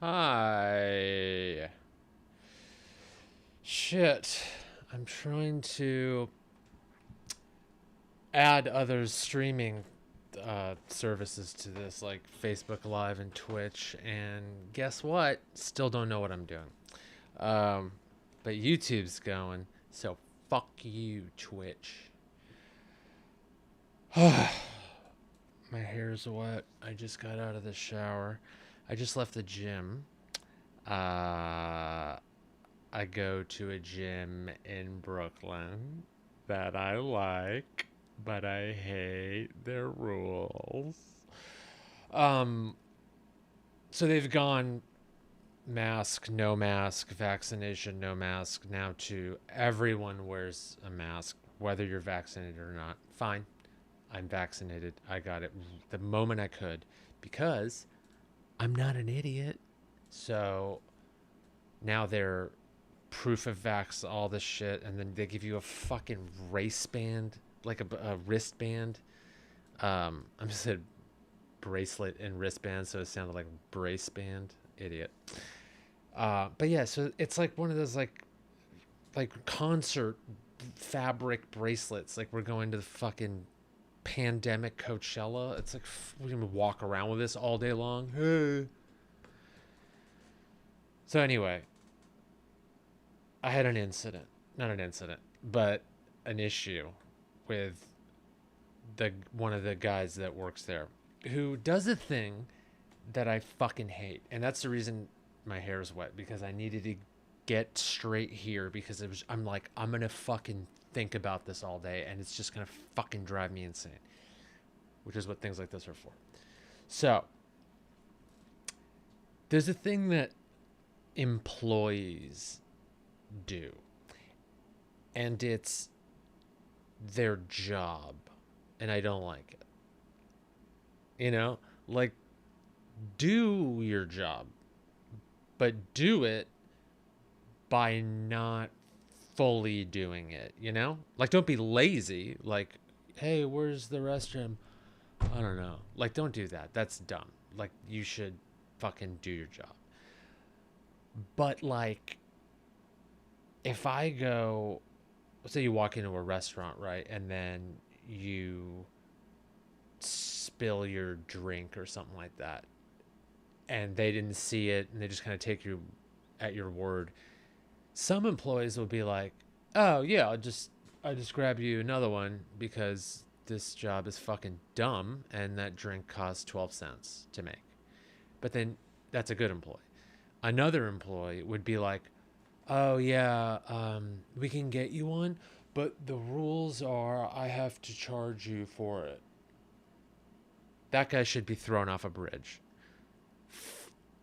Hi. Shit. I'm trying to add other streaming services to this, like Facebook Live and Twitch, and guess what? Still don't know what I'm doing. Um, but YouTube's going, so fuck you, Twitch. My hair's wet. I just got out of the shower. I just left the gym. Uh, I go to a gym in Brooklyn that I like, but I hate their rules. Um, so they've gone mask, no mask, vaccination, no mask, now to everyone wears a mask, whether you're vaccinated or not. Fine. I'm vaccinated. I got it the moment I could because I'm not an idiot. So now they're proof of vax, all this shit, and then they give you a fucking wristband, like a wristband. I'm just a bracelet and wristband, so it sounded like brace band. Idiot. But yeah, so it's like one of those like concert fabric bracelets. Like we're going to the fucking pandemic Coachella. It's like we're gonna walk around with this all day long. Hey. So anyway, I had an incident, not an incident, but an issue with the one of the guys that works there who does a thing that I fucking hate. And that's the reason my hair is wet, because I needed to get straight here because I'm like, I'm going to fucking think about this all day and it's just going to fucking drive me insane, which is what things like this are for. So, there's a thing that employees do, and it's their job, and I don't like it. You know, like, do your job, but do it by not fully doing it, you know? Like, don't be lazy. Like, hey, where's the restroom? I don't know. Like, don't do that. That's dumb. Like, you should fucking do your job. But, like, if I go, let's say you walk into a restaurant, right? And then you spill your drink or something like that, and they didn't see it and they just kind of take you at your word. Some employees will be like, "Oh yeah, I'll just grab you another one because this job is fucking dumb and that drink costs 12 cents to make." But then that's a good employee. Another employee would be like, "Oh yeah, we can get you one, but the rules are I have to charge you for it." That guy should be thrown off a bridge.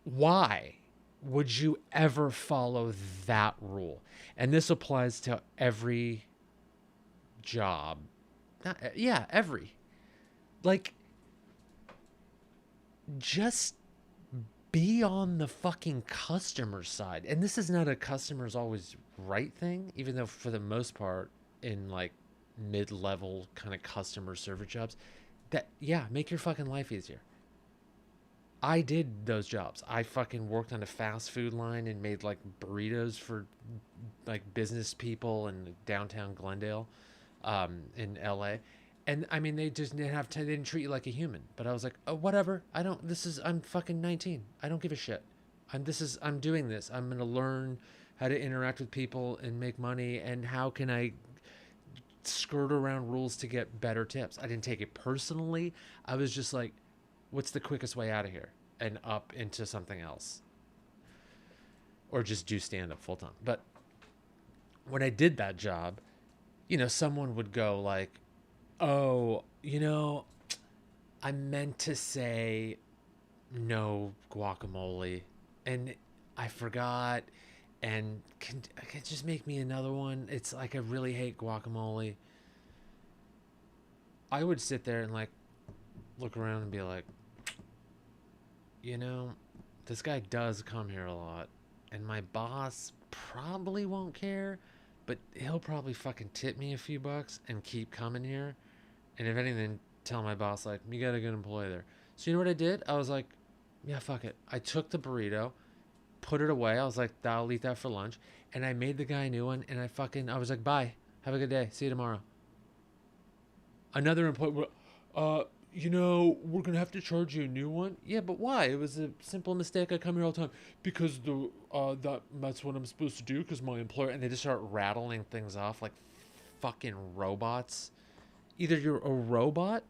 Why would you ever follow that rule? And this applies to every job. Not, yeah, every. Like, just be on the fucking customer side. And this is not a customer's always right thing, even though for the most part, in like mid-level kind of customer service jobs, that, yeah, make your fucking life easier. I did those jobs. I fucking worked on a fast food line and made like burritos for like business people in downtown Glendale, in LA. And I mean, they just didn't have time. They didn't treat you like a human. But I was like, oh, whatever. I don't. I'm fucking 19. I don't give a shit. I'm doing this. I'm gonna learn how to interact with people and make money. And how can I skirt around rules to get better tips? I didn't take it personally. I was just like, what's the quickest way out of here and up into something else, or just do stand up full time. But when I did that job, someone would go like, "Oh, I meant to say no guacamole, and I forgot, and can just make me another one? It's like I really hate guacamole." I would sit there and like look around and be like, you know, this guy does come here a lot, and my boss probably won't care, but he'll probably fucking tip me a few bucks and keep coming here. And if anything, tell my boss, like, you got a good employee there. So you know what I did? I was like, yeah, fuck it. I took the burrito. put it away. I was like, I'll eat that for lunch. And I made the guy a new one, and I was like, bye. Have a good day. See you tomorrow. Another employee, we're going to have to charge you a new one. Yeah, but why? It was a simple mistake. I come here all the time because that's what I'm supposed to do because my employer, and they just start rattling things off like fucking robots. Either you're a robot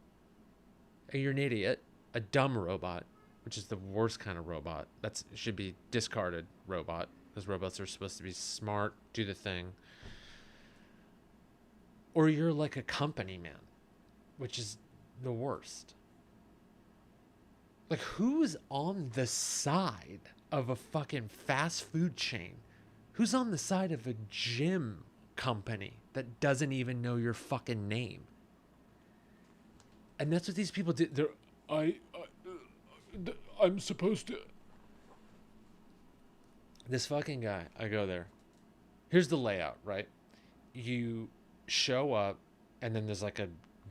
or you're an idiot, a dumb robot, which is the worst kind of robot. Should be discarded robot, because robots are supposed to be smart, do the thing. Or you're like a company man, which is the worst. Like, who's on the side of a fucking fast food chain? Who's on the side of a gym company that doesn't even know your fucking name? And that's what these people do. I'm supposed to. This fucking guy, I go there. Here's the layout, right? You show up, and then there's like a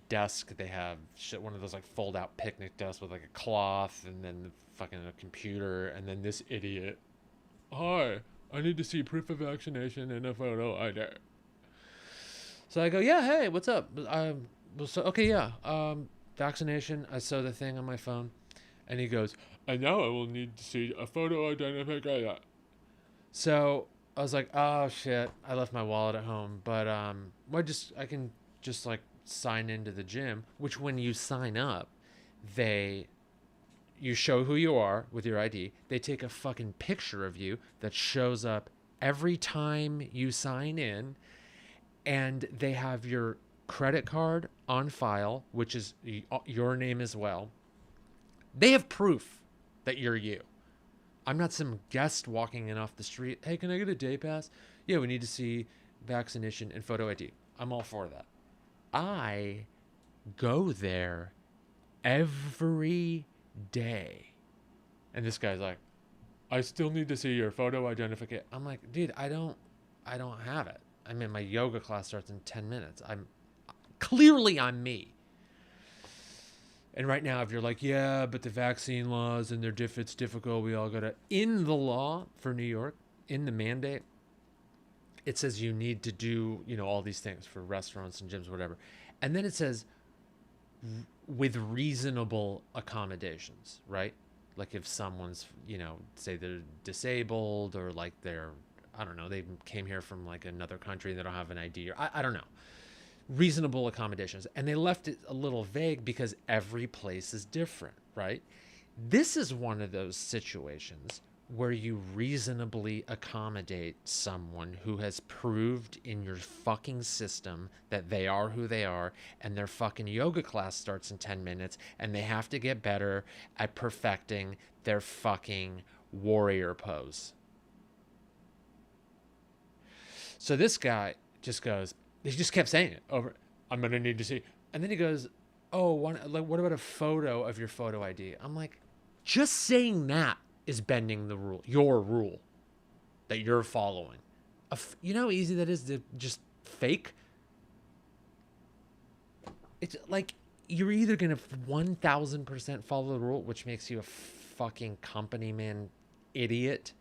desk. They have one of those like fold out picnic desks with like a cloth, and then fucking a computer, and then this idiot. Hi, I need to see proof of vaccination and a photo ID. So I go, yeah, hey, what's up? Okay, yeah, vaccination. I saw the thing on my phone, and he goes, and now I will need to see a photo identification. So I was like, oh shit, I left my wallet at home, but I can just like sign into the gym. Which when you sign up, you show who you are with your ID. They take a fucking picture of you that shows up every time you sign in, and they have your credit card on file, which is your name as well. They have proof that you're you. I'm not some guest walking in off the street. Hey, can I get a day pass? Yeah, we need to see vaccination and photo ID. I'm all for that. I go there every day. And this guy's like, I still need to see your photo identification. I'm like, dude, I don't have it. I mean, my yoga class starts in 10 minutes. I'm me. And right now, if you're like, yeah, but the vaccine laws and it's difficult, we all got to, in the law for New York, in the mandate, it says you need to do, all these things for restaurants and gyms, whatever. And then it says with reasonable accommodations, right? Like if someone's, say they're disabled, or like I don't know, they came here from like another country and they don't have an ID, or I don't know. Reasonable accommodations. And they left it a little vague because every place is different, right? This is one of those situations where you reasonably accommodate someone who has proved in your fucking system that they are who they are, and their fucking yoga class starts in 10 minutes, and they have to get better at perfecting their fucking warrior pose. So this guy just goes, he just kept saying it over. I'm going to need to see. And then he goes, oh, what about a photo of your photo ID? I'm like, just saying that is bending the rule, your rule that you're following. You know how easy that is to just fake? It's like you're either going to 1,000% follow the rule, which makes you a fucking company man idiot,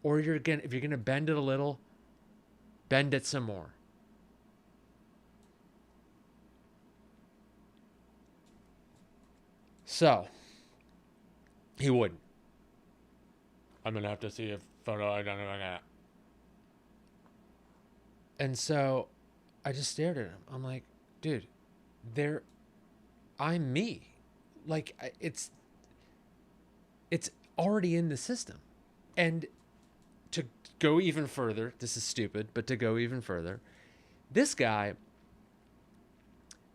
or if you're going to bend it a little, bend it some more. So, he wouldn't. I'm going to have to see a photo identification. And so, I just stared at him. I'm like, dude, I'm me. Like, it's already in the system. And to go even further, this is stupid, but to go even further, this guy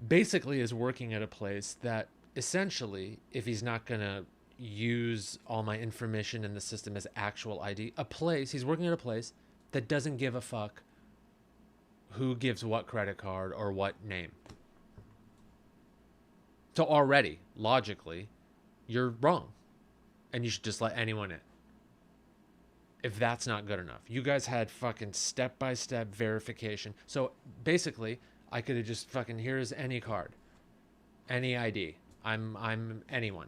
basically is working at a place that essentially, if he's not going to use all my information in the system as actual ID, he's working at a place that doesn't give a fuck who gives what credit card or what name. So already, logically, you're wrong. And you should just let anyone in. If that's not good enough. You guys had fucking step-by-step verification. So basically, I could have just fucking, here's any card. Any ID. I'm anyone.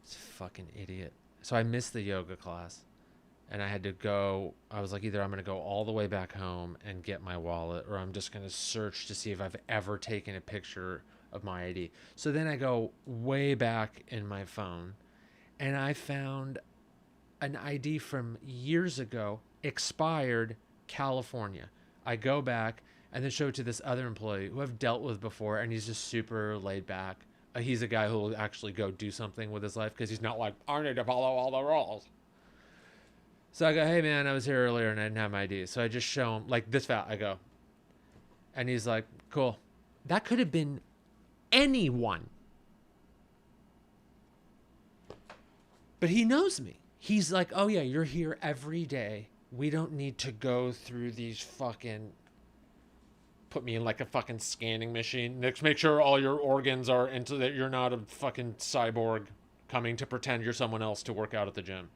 This fucking idiot. So I missed the yoga class, and I had to go. I was like, either I'm going to go all the way back home and get my wallet, or I'm just going to search to see if I've ever taken a picture of my ID. So then I go way back in my phone, and I found an ID from years ago, expired, California. I go back and then show it to this other employee who I've dealt with before, and he's just super laid back. He's a guy who will actually go do something with his life because he's not like, I need to follow all the rules. So I go, hey man, I was here earlier and I didn't have my ID. So I just show him like this fat. I go, and he's like, cool. That could have been anyone. But he knows me. He's like, oh yeah, you're here every day. We don't need to go through these fucking, put me in like a fucking scanning machine. Next, make sure all your organs are into that. You're not a fucking cyborg coming to pretend you're someone else to work out at the gym.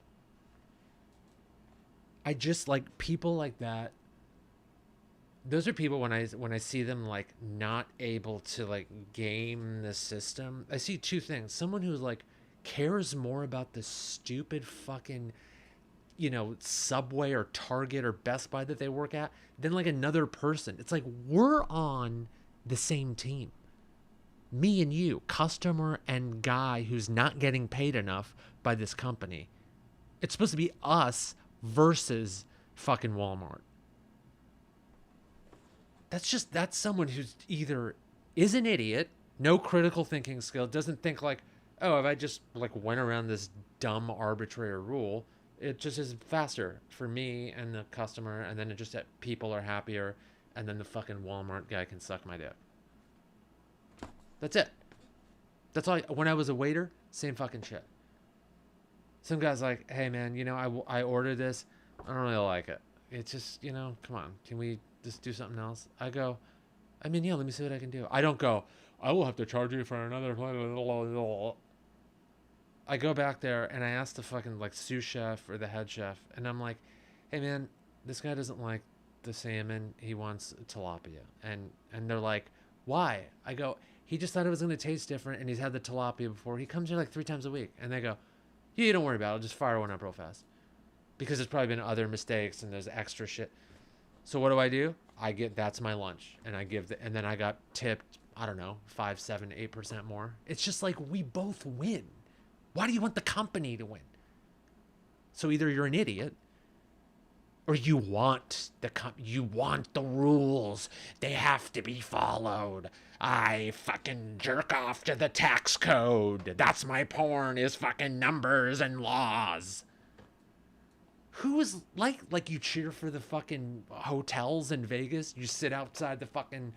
I just like people like that. Those are people when I see them like not able to like game the system. I see two things. Someone who's like cares more about the stupid fucking, Subway or Target or Best Buy that they work at than like another person. It's like we're on the same team. Me and you, customer and guy who's not getting paid enough by this company. It's supposed to be us versus fucking Walmart. That's someone who's either is an idiot, no critical thinking skill, doesn't think like, oh, if I just like went around this dumb arbitrary rule, it just is faster for me and the customer, and then it just that people are happier, and then the fucking Walmart guy can suck my dick. That's it. That's all. When I was a waiter, same fucking shit. Some guy's like, hey man, I ordered this. I don't really like it. It's just, come on. Can we just do something else? I go, let me see what I can do. I don't go, I will have to charge you for another. I go back there and I ask the fucking like sous chef or the head chef, and I'm like, hey man, this guy doesn't like the salmon. He wants tilapia. And they're like, why? I go, he just thought it was going to taste different, and he's had the tilapia before. He comes here like 3 times a week. And they go, yeah, don't worry about it. I'll just fire one up real fast. Because there's probably been other mistakes and there's extra shit. So what do? That's my lunch. And and then I got tipped, I don't know, 5, 7, 8% more. It's just like we both win. Why do you want the company to win? So either you're an idiot, or you want the rules. They have to be followed. I fucking jerk off to the tax code. That's my porn, is fucking numbers and laws. Who is like you cheer for the fucking hotels in Vegas? You sit outside the fucking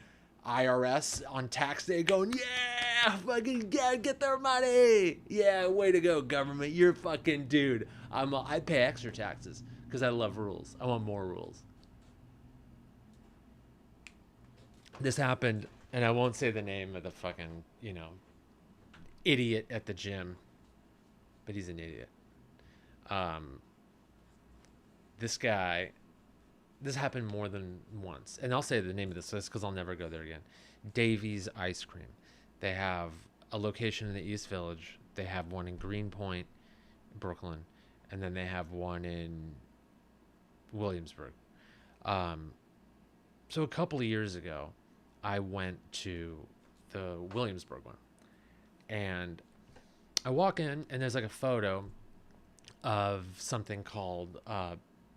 IRS on tax day going, yeah, fucking get their money. Yeah, way to go, government. You're fucking dude. I pay extra taxes because I love rules. I want more rules. This happened, and I won't say the name of the fucking, idiot at the gym, but he's an idiot. This guy, this happened more than once, and I'll say the name of this list because I'll never go there again. Davey's Ice Cream. They have a location in the East Village. They have one in Greenpoint, Brooklyn, and then they have one in Williamsburg. So a couple of years ago, I went to the Williamsburg one, and I walk in, and there's like a photo of something called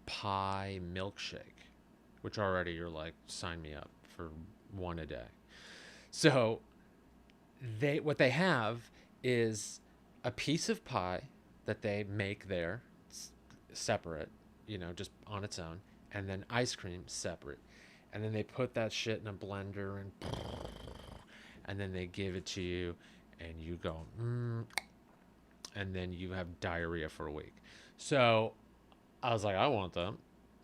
pie milkshake, which already you're like, sign me up for one a day. So what they have is a piece of pie that they make there separate, just on its own, and then ice cream separate, and then they put that shit in a blender and then they give it to you, and you go and then you have diarrhea for a week. So I was like, I want them.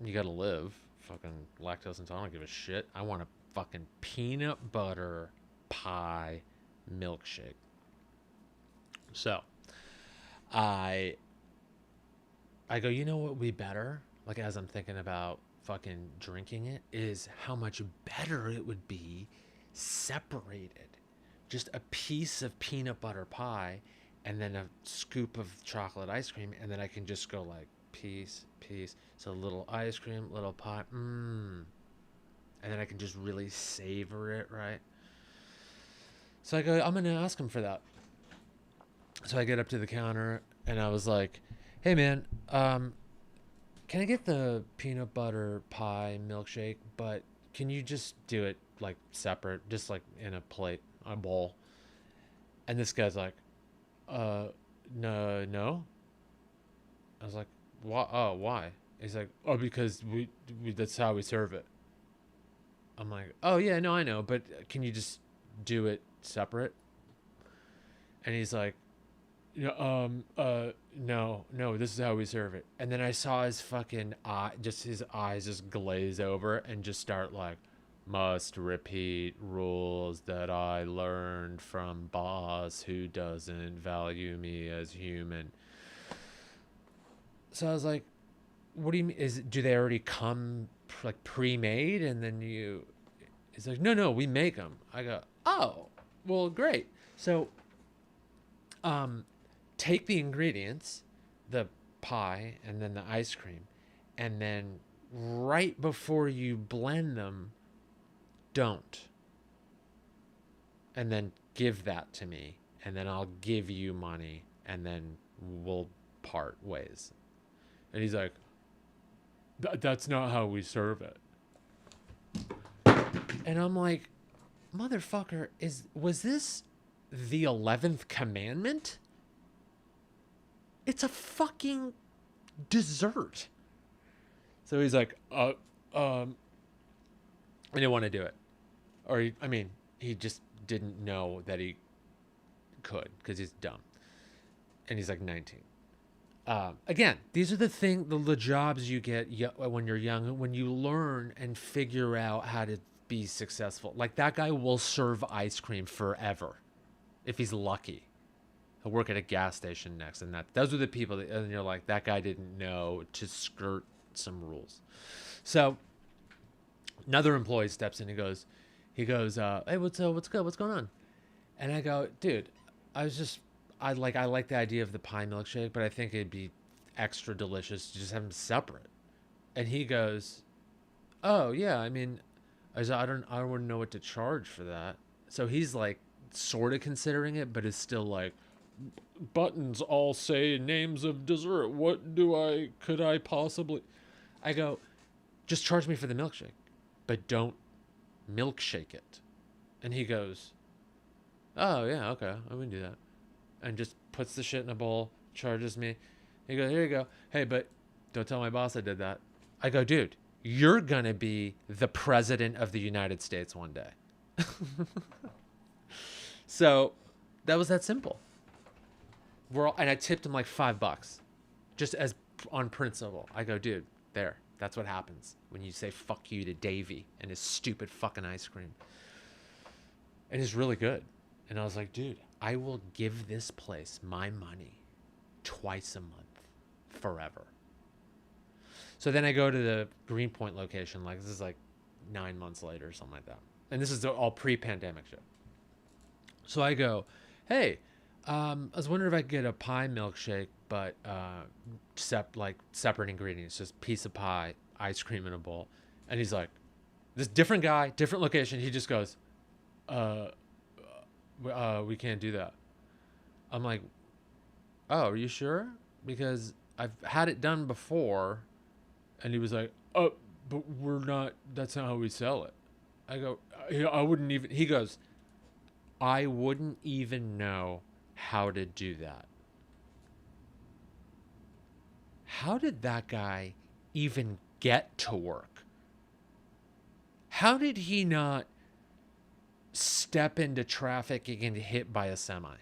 You gotta live. Fucking lactose intolerant, I don't give a shit. I want a fucking peanut butter pie milkshake. So I go, you know what would be better? Like, as I'm thinking about fucking drinking it, is how much better it would be separated. Just a piece of peanut butter pie and then a scoop of chocolate ice cream, and then I can just go like piece, piece. So little ice cream, little pie, and then I can just really savor it, right? So I go, I'm gonna ask him for that. So I get up to the counter, and I was like, "Hey man, can I get the peanut butter pie milkshake? But can you just do it like separate, just like in a plate, a bowl?" And this guy's like, no, no. I was like, why? Oh, why? He's like, oh, because we that's how we serve it. I'm like, oh yeah, no, I know, but can you just do it separate? And he's like, no, no, this is how we serve it. And then I saw his fucking eye, just his eyes just glaze over and just start like, must repeat rules that I learned from boss who doesn't value me as human. So I was like, what do you mean? Do they already come like pre-made and then you? He's like, no, no, we make them. I go, oh, well, great. So, take the ingredients, the pie and then the ice cream, and then right before you blend them, don't. And then give that to me, and then I'll give you money, and then we'll part ways. And he's like, that's not how we serve it. And I'm like, motherfucker, was this the 11th commandment? It's a fucking dessert. So he's like, I didn't want to do it. Or, he just didn't know that he could because he's dumb. And he's like 19. Again, these are the jobs you get when you're young, when you learn and figure out how to be successful. Like that guy will serve ice cream forever if he's lucky. He'll work at a gas station next, and those are the people that, and you're like, that guy didn't know to skirt some rules. So another employee steps in. He goes, hey, what's good? What's going on? And I go, dude, I like the idea of the pie milkshake, but I think it'd be extra delicious to just have them separate. And he goes, oh yeah, I wouldn't know what to charge for that. So he's like sort of considering it, but is still like, buttons all say names of dessert. Could I possibly? I go, just charge me for the milkshake, but don't milkshake it. And he goes, oh yeah, okay, I wouldn't do that. And just puts the shit in a bowl, charges me. He goes, here you go. Hey, but don't tell my boss I did that. I go, dude, you're gonna be the president of the United States one day. So that was that simple. And I tipped him like $5, just as on principle. I go, dude, that's what happens when you say fuck you to Davey and his stupid fucking ice cream. And it's really good. And I was like, dude, I will give this place my money twice a month forever. So then I go to the Greenpoint location. Like, this is like 9 months later or something like that. And this is all pre-pandemic shit. So I go, hey, I was wondering if I could get a pie milkshake, but separate ingredients, just piece of pie, ice cream in a bowl. And he's like, this different guy, different location. He just goes, we can't do that. I'm like, oh, are you sure? Because I've had it done before. And he was like, oh, but that's not how we sell it. I go, I wouldn't even, he goes, I wouldn't even know how to do that. How did that guy even get to work? How did he not step into traffic and get hit by a semi?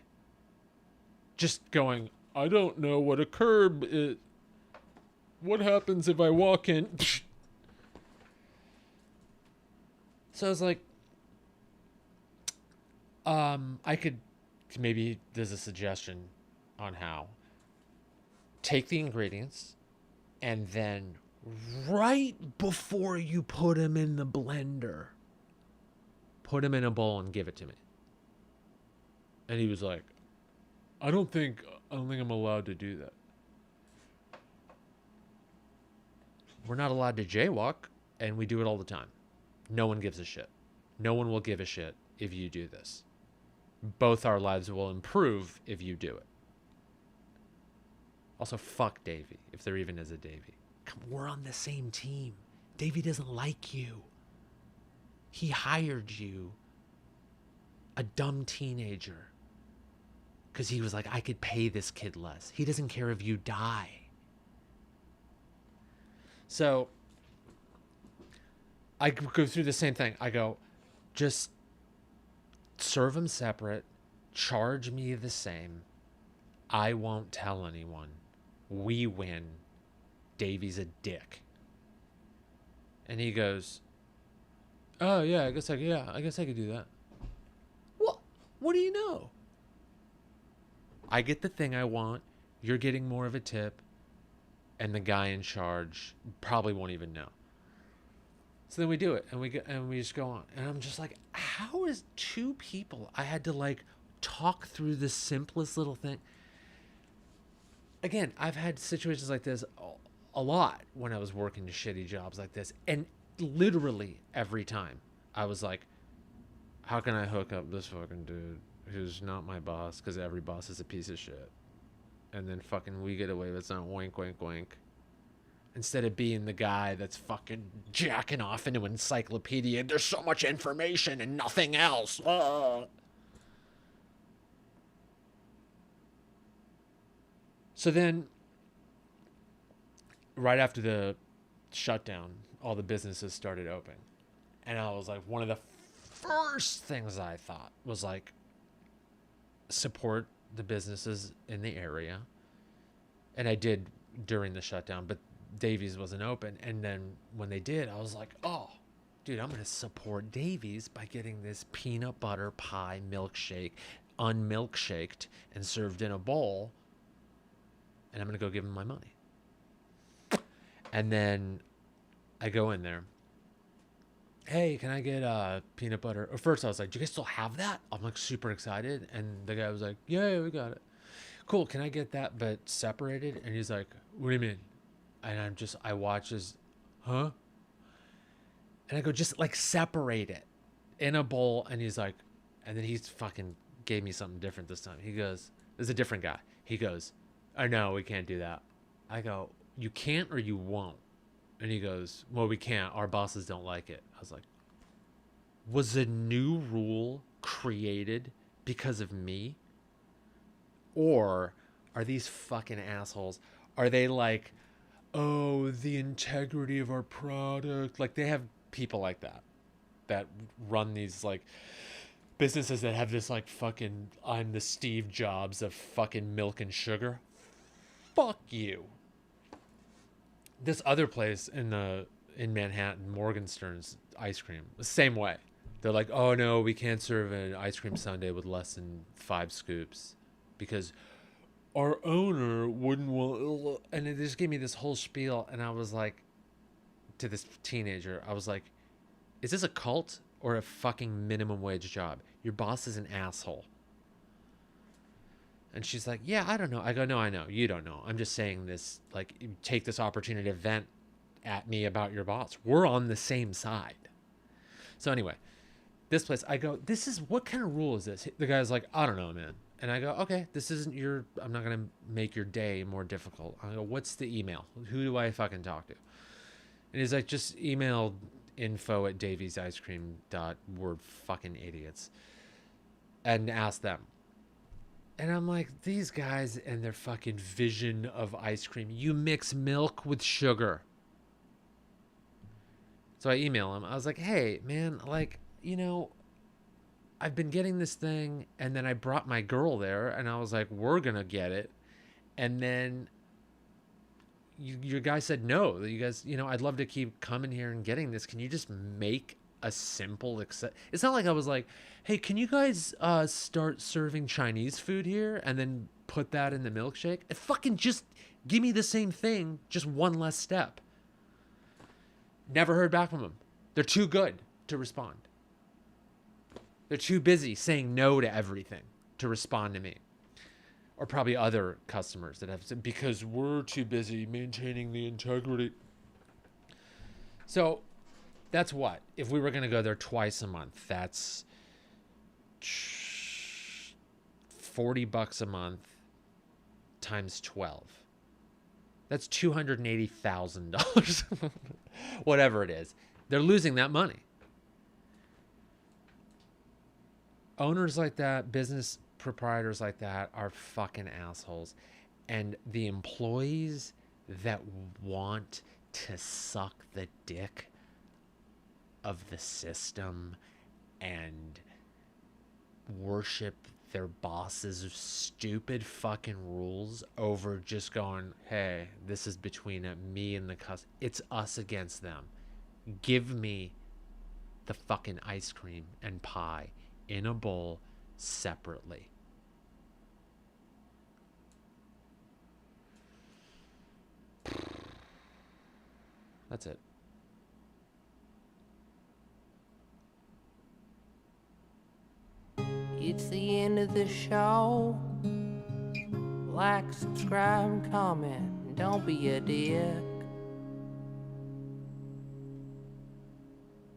Just going, I don't know what a curb is. What happens if I walk in? So I was like, maybe there's a suggestion on how. Take the ingredients, and then right before you put them in the blender, put them in a bowl and give it to me. And he was like, I don't think I'm allowed to do that. We're not allowed to jaywalk, and we do it all the time. No one gives a shit. No one will give a shit if you do this. Both our lives will improve if you do it. Also, fuck Davey, if there even is a Davey. Come, we're on the same team. Davey doesn't like you. He hired you, a dumb teenager, because he was like, I could pay this kid less. He doesn't care if you die. So I go through the same thing. I go, just serve them separate, charge me the same. I won't tell anyone. We win. Davey's a dick. And he goes, oh yeah, I guess I could do that. What do you know? I get the thing I want. You're getting more of a tip, and the guy in charge probably won't even know. So then we do it, and we just go on. And I'm just like, how is two people? I had to like talk through the simplest little thing. Again, I've had situations like this a lot when I was working shitty jobs like this, and literally every time I was like, how can I hook up this fucking dude who's not my boss, because every boss is a piece of shit, and then fucking we get away with something, wink wink wink, instead of being the guy that's fucking jacking off into an encyclopedia. There's so much information and nothing else. So then, right after the shutdown, all the businesses started open. And I was like, one of the first things I thought was like, support the businesses in the area. And I did during the shutdown, but Davey's wasn't open. And then when they did, I was like, oh, dude, I'm going to support Davey's by getting this peanut butter pie milkshake, unmilkshaked, and served in a bowl. And I'm going to go give him my money. And then I go in there. Hey, can I get peanut butter? Or first I was like, do you guys still have that? I'm like super excited. And the guy was like, yeah, we got it. Cool, can I get that but separated? And he's like, what do you mean? And I watch his, huh? And I go, just like separate it in a bowl. And he's like, and then he's fucking gave me something different this time. He goes, there's a different guy. He goes, I know, we can't do that. I go, you can't or you won't? And he goes, well, we can't. Our bosses don't like it. I was like, was a new rule created because of me? Or are these fucking assholes, are they like, oh, the integrity of our product? Like, they have people like that run these like businesses that have this like fucking, I'm the Steve Jobs of fucking milk and sugar. Fuck you. This other place in Manhattan, Morgenstern's ice cream, the same way. They're like, oh no, we can't serve an ice cream sundae with less than 5 scoops because our owner wouldn't want. And it just gave me this whole spiel, and I was like, to this teenager, I was like, is this a cult or a fucking minimum wage job? Your boss is an asshole. And she's like, yeah, I don't know. I go, no, I know. You don't know. I'm just saying this, like, take this opportunity to vent at me about your boss. We're on the same side. So anyway, this place, I go, what kind of rule is this? The guy's like, I don't know, man. And I go, okay, this isn't I'm not going to make your day more difficult. I go, what's the email? Who do I fucking talk to? And he's like, just email info@daviesicecream.com. We're fucking idiots. And ask them. And I'm like, these guys and their fucking vision of ice cream. You mix milk with sugar. So I email him. I was like, hey, man, like, I've been getting this thing. And then I brought my girl there. And I was like, we're going to get it. And then your guy said no. You guys, I'd love to keep coming here and getting this. Can you just make a simple It's not like I was like, hey, can you guys start serving Chinese food here and then put that in the milkshake? Fucking just give me the same thing, just one less step. Never heard back from them. They're too good to respond. They're too busy saying no to everything to respond to me. or probably other customers that have said, because we're too busy maintaining the integrity. So that's what, if we were going to go there twice a month, that's $40 a month times 12. That's $280,000. Whatever it is. They're losing that money. Owners like that, business proprietors like that are fucking assholes. And the employees that want to suck the dick of the system and worship their boss's stupid fucking rules over just going, hey, this is between me and the customer. It's us against them. Give me the fucking ice cream and pie in a bowl separately. That's it. It's the end of the show. Like, subscribe, and comment. Don't be a dick.